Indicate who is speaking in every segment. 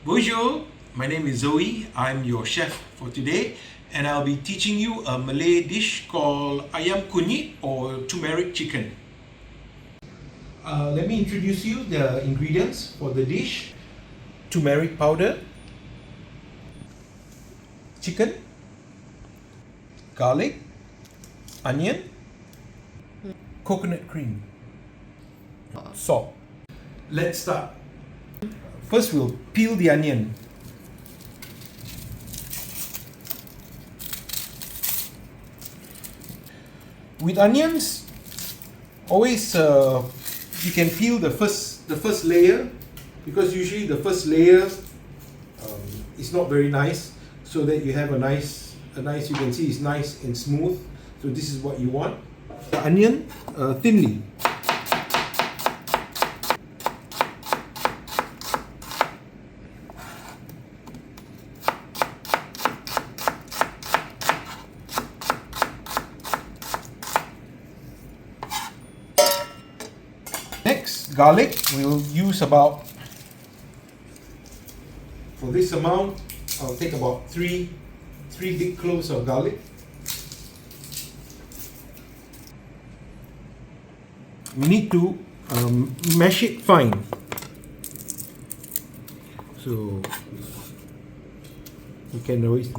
Speaker 1: Bonjour, my name is Zoe. I'm your chef for today, and I'll be teaching you a Malay dish called ayam kunyit or turmeric chicken. Let me introduce you the ingredients for the dish. Turmeric powder, chicken, garlic, onion, coconut cream, salt. Let's start. First, we'll peel the onion. With onions, always you can peel the first layer, because usually the first layer is not very nice, so that you have a nice you can see it's nice and smooth. So this is what you want. The onion thinly. Next, garlic. We'll use about, for this amount, I'll take about three big cloves of garlic. We need to mash it fine. So you can always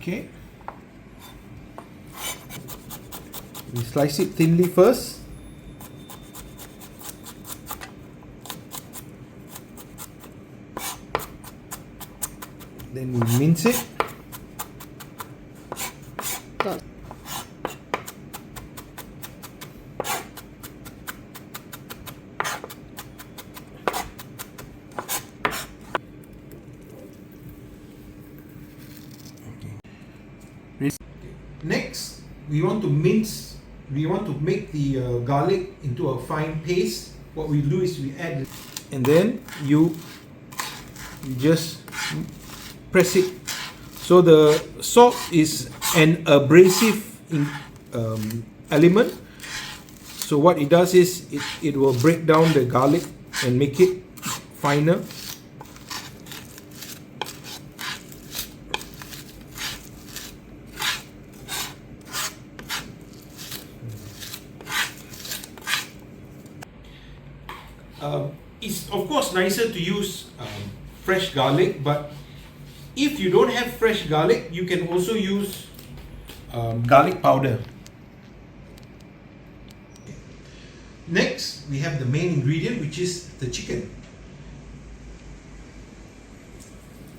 Speaker 1: okay. We slice it thinly first. Then we mince it. Next, we want to make the garlic into a fine paste. What we do is we add, and then you just press it. So the salt is an abrasive element. So what it does is it will break down the garlic and make it finer. It's of course nicer to use fresh garlic, but if you don't have fresh garlic, you can also use garlic powder. Next, we have the main ingredient, which is the chicken.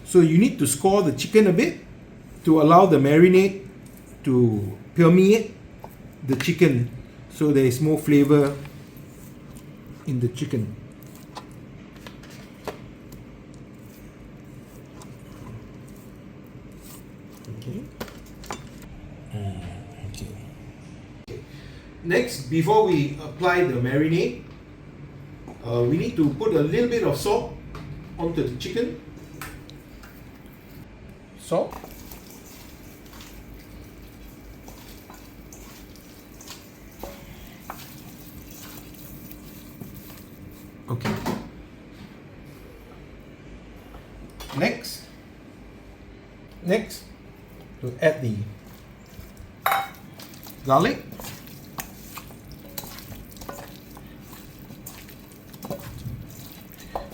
Speaker 1: So you need to score the chicken a bit to allow the marinade to permeate the chicken, so there is more flavor in the chicken. Okay. Next, before we apply the marinade, we need to put a little bit of salt onto the chicken. Salt. Okay. Next, to add the garlic.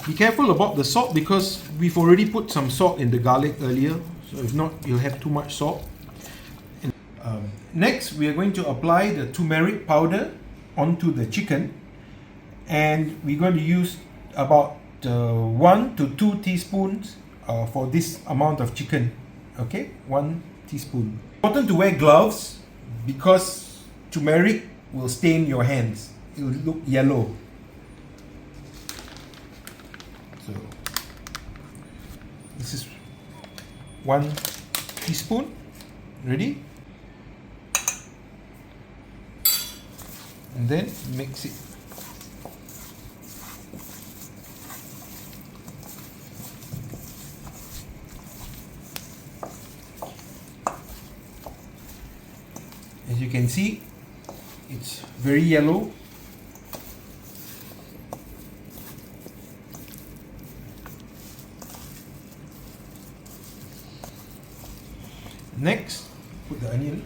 Speaker 1: Be careful about the salt, because we've already put some salt in the garlic earlier, so if not, you'll have too much salt. And, next, we are going to apply the turmeric powder onto the chicken, and we're going to use about 1 to 2 teaspoons for this amount of chicken. Okay, 1 teaspoon. Important to wear gloves, because turmeric will stain your hands. It will look yellow. So this is 1 teaspoon. Ready? And then mix it. As you can see, it's very yellow. Next, put the onion.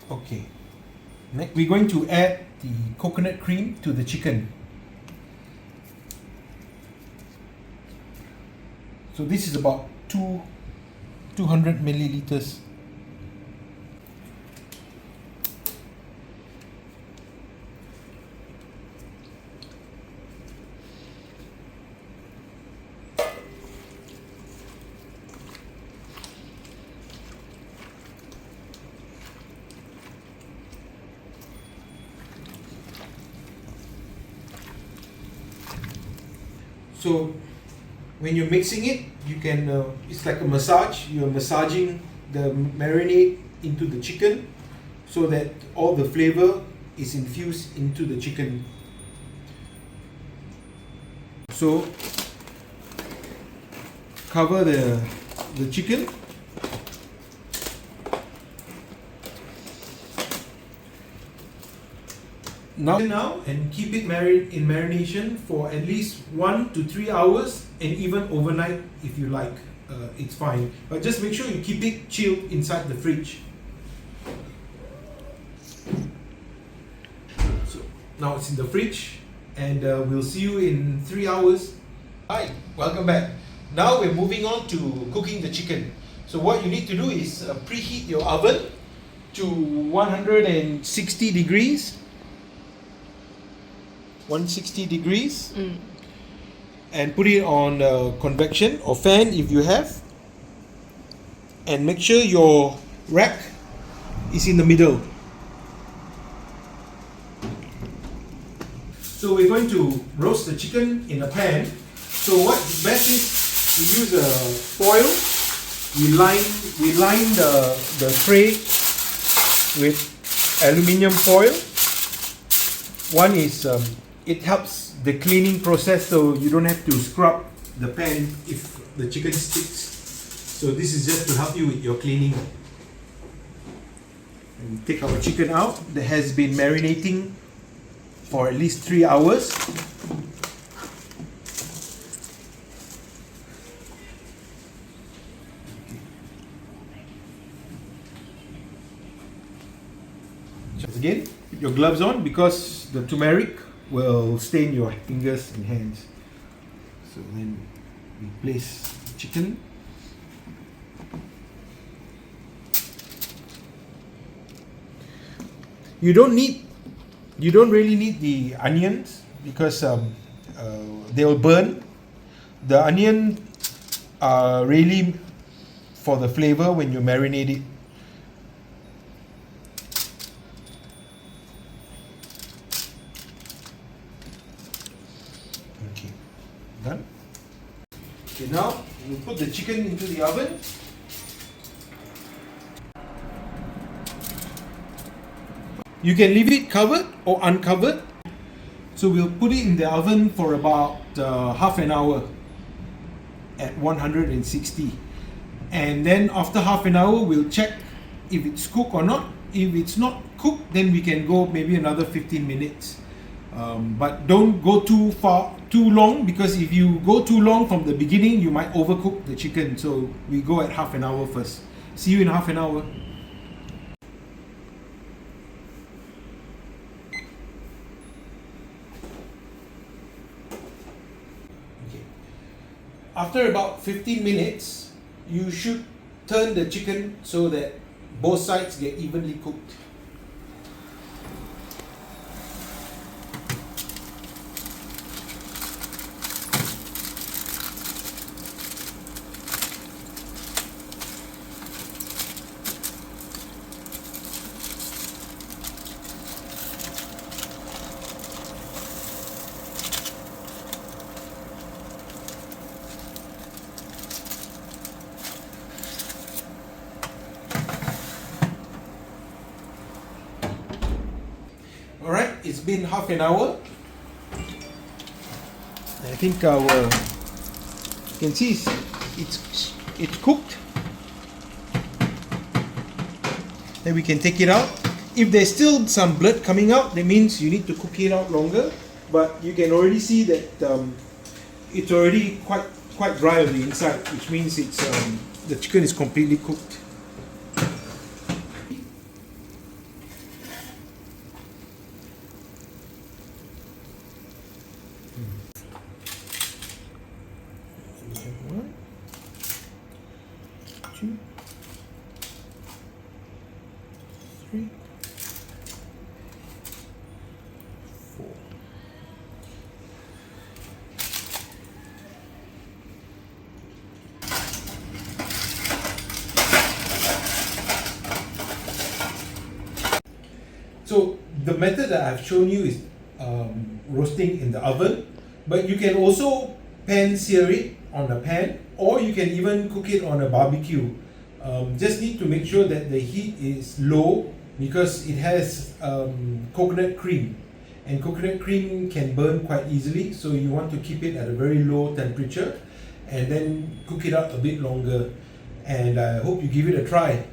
Speaker 1: Okay. Next, we're going to add the coconut cream to the chicken. So this is about 200 milliliters. So when you're mixing it, you can, it's like a massage. You're massaging the marinade into the chicken so that all the flavor is infused into the chicken. So cover the chicken. Now and keep it in marination for at least 1 to 3 hours, and even overnight if you like. It's fine, but just make sure you keep it chilled inside the fridge. So now it's in the fridge, and we'll see you in 3 hours. Hi, welcome back. Now we're moving on to cooking the chicken. So what you need to do is preheat your oven to 160 degrees. 160 degrees. And put it on convection or fan if you have, and make sure your rack is in the middle. So we're going to roast the chicken in a pan. So what's best is to use a foil. We line the tray with aluminium foil. One is it helps the cleaning process, so you don't have to scrub the pan if the chicken sticks. So this is just to help you with your cleaning. And we take our chicken out that has been marinating for at least 3 hours. Just again, put your gloves on because the turmeric will stain your fingers and hands. So then we place the chicken. You don't really need the onions because they will burn. The onion are really for the flavor when you marinate it. Okay, done. Okay, now we'll put the chicken into the oven. You can leave it covered or uncovered. So we'll put it in the oven for about half an hour at 160. And then after half an hour, we'll check if it's cooked or not. If it's not cooked, then we can go maybe another 15 minutes. But don't go too long, because if you go too long from the beginning, you might overcook the chicken. So we go at half an hour first. See you in half an hour. After about 15 minutes, you should turn the chicken so that both sides get evenly cooked. been half an hour. I think our, you can see it's cooked. Then we can take it out. If there's still some blood coming out, that means you need to cook it out longer. But you can already see that it's already quite dry on the inside, which means it's the chicken is completely cooked. One, two, three, four. So the method that I've shown you is roasting in the oven, but you can also pan sear it on a pan, or you can even cook it on a barbecue. Just need to make sure that the heat is low because it has coconut cream, and coconut cream can burn quite easily, so you want to keep it at a very low temperature and then cook it out a bit longer. And I hope you give it a try.